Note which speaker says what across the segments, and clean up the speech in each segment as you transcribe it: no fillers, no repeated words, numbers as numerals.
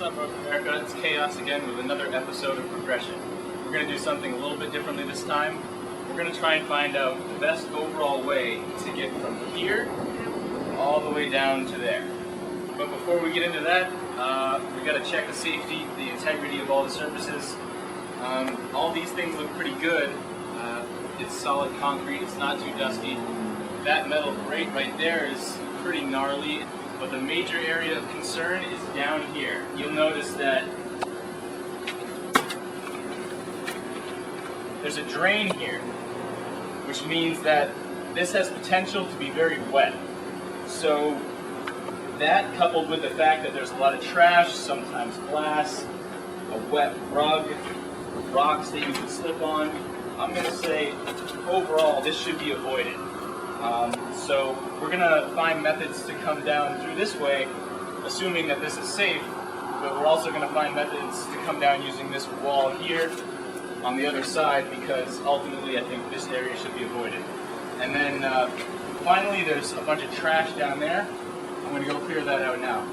Speaker 1: up, North America? It's Chaos again with another episode of Progression. We're going to do something a little bit differently this time. We're going to try and find out the best overall way to get from here all the way down to there. But before we get into that, we got to check the safety, the integrity of all the surfaces. All these things look pretty good. It's solid concrete, it's not too dusty. That metal grate right there is pretty gnarly, but the major area of concern is down here. You'll notice that there's a drain here, which means that this has potential to be very wet. So that, coupled with the fact that there's a lot of trash, sometimes glass, a wet rug, rocks that you can slip on, I'm going to say overall this should be avoided. So we're going to find methods to come down through this way, assuming that this is safe, but we're also going to find methods to come down using this wall here on the other side, because ultimately I think this area should be avoided. And then finally there's a bunch of trash down there. I'm going to go clear that out now.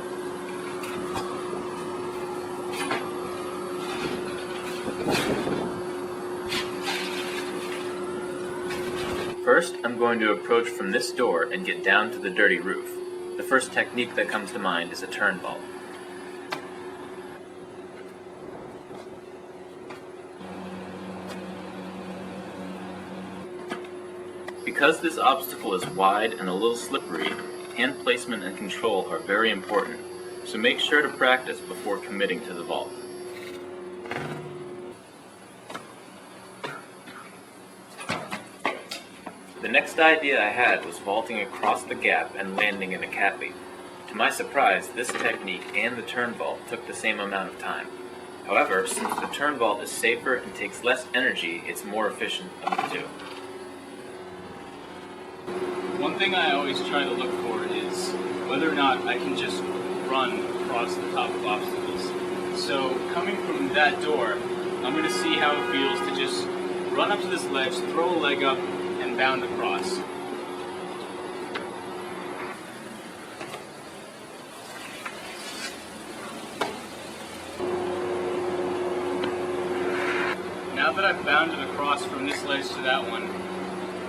Speaker 2: First, I'm going to approach from this door and get down to the dirty roof. The first technique that comes to mind is a turn vault. Because this obstacle is wide and a little slippery, hand placement and control are very important, so make sure to practice before committing to the vault. The next idea I had was vaulting across the gap and landing in a cat leap. To my surprise, this technique and the turn vault took the same amount of time. However, since the turn vault is safer and takes less energy, it's more efficient of the two.
Speaker 1: One thing I always try to look for is whether or not I can just run across the top of obstacles. So coming from that door, I'm going to see how it feels to just run up to this ledge, throw a leg up, and bound across. Now that I've bounded across from this ledge to that one,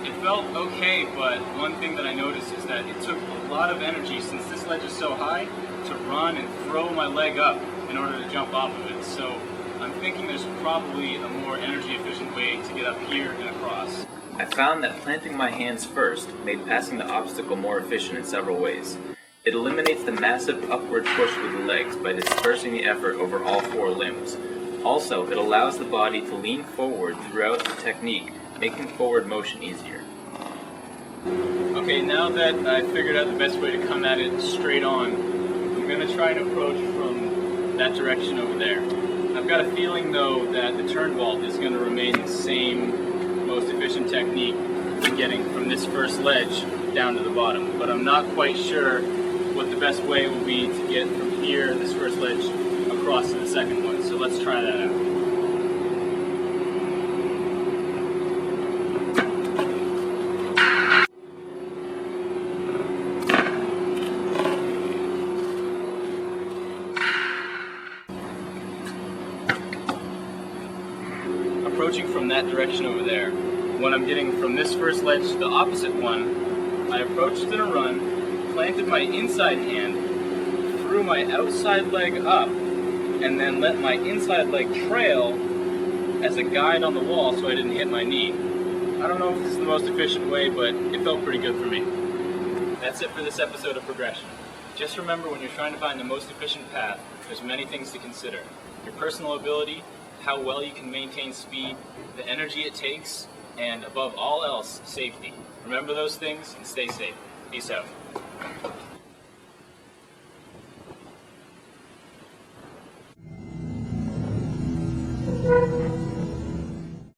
Speaker 1: it felt okay, but one thing that I noticed is that it took a lot of energy, since this ledge is so high, to run and throw my leg up in order to jump off of it. So I'm thinking there's probably a more energy efficient way to get up here and across.
Speaker 2: I found that planting my hands first made passing the obstacle more efficient in several ways. It eliminates the massive upward push with the legs by dispersing the effort over all four limbs. Also, it allows the body to lean forward throughout the technique, making forward motion easier.
Speaker 1: Okay, now that I figured out the best way to come at it straight on, I'm going to try and approach from that direction over there. I've got a feeling though that the turn vault is going to remain the same most efficient technique in getting from this first ledge down to the bottom, but I'm not quite sure what the best way will be to get from here, this first ledge, across to the second one. So let's try that out. Approaching from that direction over there, when I'm getting from this first ledge to the opposite one, I approached in a run, planted my inside hand, threw my outside leg up, and then let my inside leg trail as a guide on the wall so I didn't hit my knee. I don't know if this is the most efficient way, but it felt pretty good for me. That's it for this episode of Progression. Just remember, when you're trying to find the most efficient path, there's many things to consider. Your personal ability, how well you can maintain speed, the energy it takes, and above all else, safety. Remember those things and stay safe. Peace out.